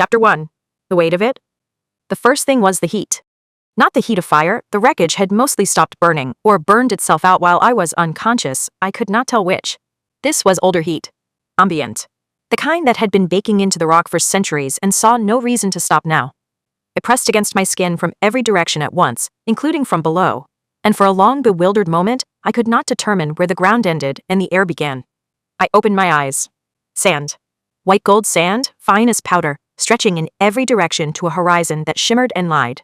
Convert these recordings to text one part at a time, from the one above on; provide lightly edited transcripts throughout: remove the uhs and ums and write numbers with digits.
Chapter 1. The weight of it? The first thing was the heat. Not the heat of fire, the wreckage had mostly stopped burning, or burned itself out while I was unconscious, I could not tell which. This was older heat. Ambient. The kind that had been baking into the rock for centuries and saw no reason to stop now. It pressed against my skin from every direction at once, including from below, and for a long bewildered moment, I could not determine where the ground ended and the air began. I opened my eyes. Sand. White gold sand, fine as powder, stretching in every direction to a horizon that shimmered and lied.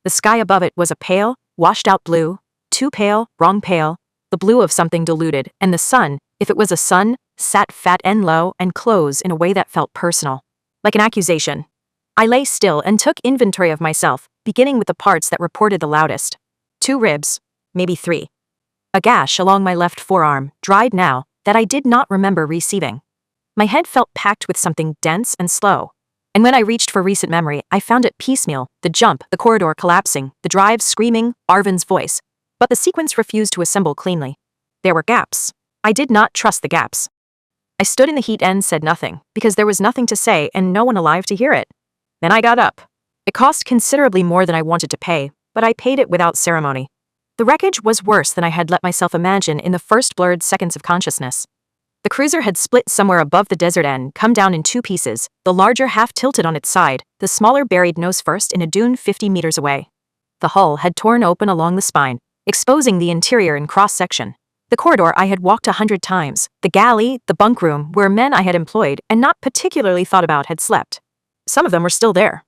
The sky above it was a pale, washed-out blue, too pale, wrong pale, the blue of something diluted, and the sun, if it was a sun, sat fat and low and close in a way that felt personal. Like an accusation. I lay still and took inventory of myself, beginning with the parts that reported the loudest. 2 ribs, maybe 3. A gash along my left forearm, dried now, that I did not remember receiving. My head felt packed with something dense and slow. And when I reached for recent memory, I found it piecemeal, the jump, the corridor collapsing, the drive screaming, Arvin's voice. But the sequence refused to assemble cleanly. There were gaps. I did not trust the gaps. I stood in the heat and said nothing, because there was nothing to say and no one alive to hear it. Then I got up. It cost considerably more than I wanted to pay, but I paid it without ceremony. The wreckage was worse than I had let myself imagine in the first blurred seconds of consciousness. The cruiser had split somewhere above the desert end, come down in 2 pieces, the larger half tilted on its side, the smaller buried nose first in a dune 50 meters away. The hull had torn open along the spine, exposing the interior in cross-section. The corridor I had walked 100 times, the galley, the bunk room where men I had employed and not particularly thought about had slept. Some of them were still there.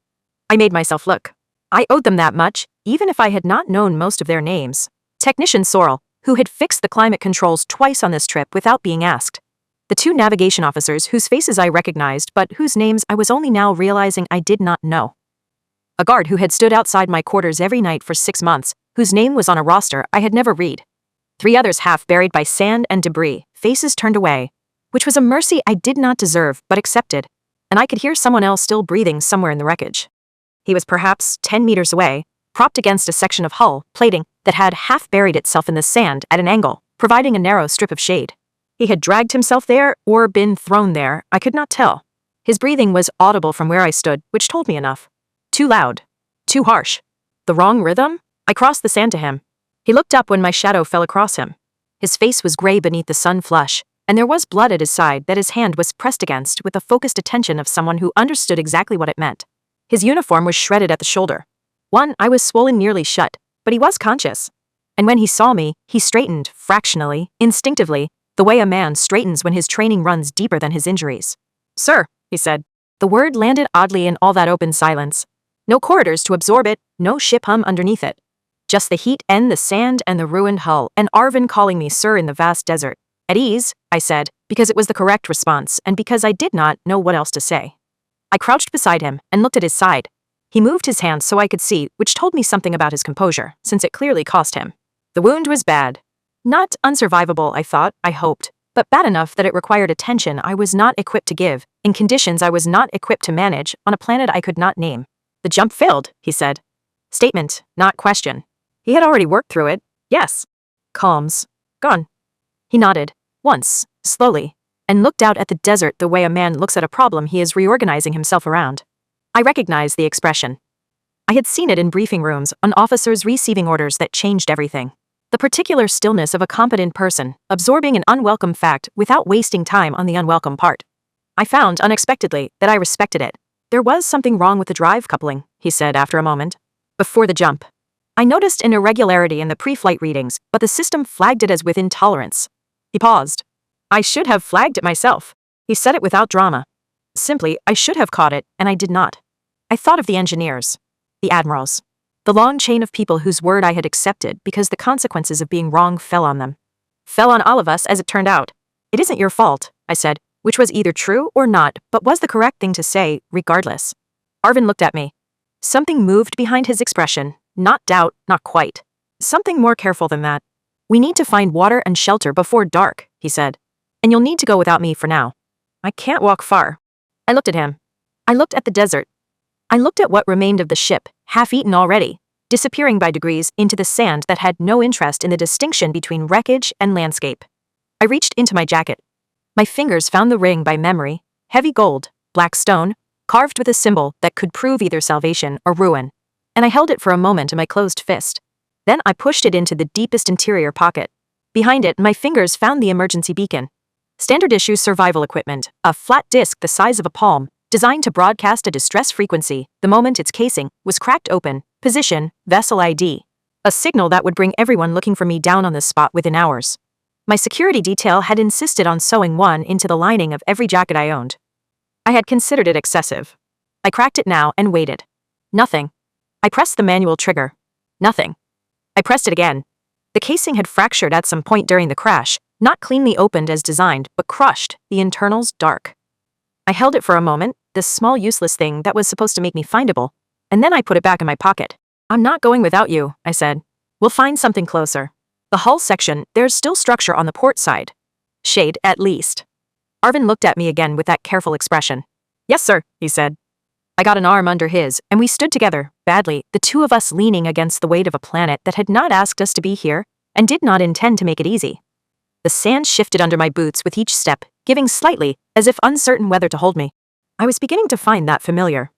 I made myself look. I owed them that much, even if I had not known most of their names. Technician Sorrel, who had fixed the climate controls twice on this trip without being asked. The 2 navigation officers whose faces I recognized but whose names I was only now realizing I did not know. A guard who had stood outside my quarters every night for 6 months, whose name was on a roster I had never read. 3 others half buried by sand and debris, faces turned away, which was a mercy I did not deserve but accepted, and I could hear someone else still breathing somewhere in the wreckage. He was perhaps 10 meters away, propped against a section of hull plating that had half buried itself in the sand at an angle, providing a narrow strip of shade. He had dragged himself there or been thrown there, I could not tell. His breathing was audible from where I stood, which told me enough. Too loud. Too harsh. The wrong rhythm? I crossed the sand to him. He looked up when my shadow fell across him. His face was gray beneath the sun flush, and there was blood at his side that his hand was pressed against with the focused attention of someone who understood exactly what it meant. His uniform was shredded at the shoulder. One eye was swollen nearly shut, but he was conscious. And when he saw me, he straightened, fractionally, instinctively, the way a man straightens when his training runs deeper than his injuries. "Sir," he said. The word landed oddly in all that open silence. No corridors to absorb it, no ship hum underneath it. Just the heat and the sand and the ruined hull, and Arvin calling me sir in the vast desert. At ease, I said, because it was the correct response and because I did not know what else to say. I crouched beside him and looked at his side. He moved his hand so I could see, which told me something about his composure, since it clearly cost him. The wound was bad. Not unsurvivable, I thought, I hoped, but bad enough that it required attention I was not equipped to give, in conditions I was not equipped to manage, on a planet I could not name. The jump failed, he said. Statement, not question. He had already worked through it, yes. Calms. Gone. He nodded, once, slowly, and looked out at the desert the way a man looks at a problem he is reorganizing himself around. I recognized the expression. I had seen it in briefing rooms, on officers receiving orders that changed everything. The particular stillness of a competent person, absorbing an unwelcome fact without wasting time on the unwelcome part. I found, unexpectedly, that I respected it. There was something wrong with the drive coupling, he said after a moment. Before the jump. I noticed an irregularity in the pre-flight readings, but the system flagged it as within tolerance. He paused. I should have flagged it myself. He said it without drama. Simply, I should have caught it, and I did not. I thought of the engineers. The admirals. The long chain of people whose word I had accepted because the consequences of being wrong fell on them. Fell on all of us, as it turned out. It isn't your fault, I said, which was either true or not, but was the correct thing to say, regardless. Arvin looked at me. Something moved behind his expression, not doubt, not quite. Something more careful than that. We need to find water and shelter before dark, he said. And you'll need to go without me for now. I can't walk far. I looked at him. I looked at the desert. I looked at what remained of the ship, half-eaten already, disappearing by degrees into the sand that had no interest in the distinction between wreckage and landscape. I reached into my jacket. My fingers found the ring by memory, heavy gold, black stone, carved with a symbol that could prove either salvation or ruin, and I held it for a moment in my closed fist. Then I pushed it into the deepest interior pocket. Behind it, my fingers found the emergency beacon. Standard issue survival equipment, a flat disc the size of a palm, designed to broadcast a distress frequency the moment its casing was cracked open. Position, vessel ID. A signal that would bring everyone looking for me down on the spot within hours. My security detail had insisted on sewing one into the lining of every jacket I owned. I had considered it excessive. I cracked it now and waited. Nothing. I pressed the manual trigger. Nothing. I pressed it again. The casing had fractured at some point during the crash, not cleanly opened as designed, but crushed, the internals dark. I held it for a moment, this small useless thing that was supposed to make me findable, and then I put it back in my pocket. I'm not going without you, I said. We'll find something closer. The hull section, there's still structure on the port side. Shade, at least. Arvin looked at me again with that careful expression. Yes, sir, he said. I got an arm under his, and we stood together, badly, the two of us leaning against the weight of a planet that had not asked us to be here, and did not intend to make it easy. The sand shifted under my boots with each step, giving slightly, as if uncertain whether to hold me. I was beginning to find that familiar.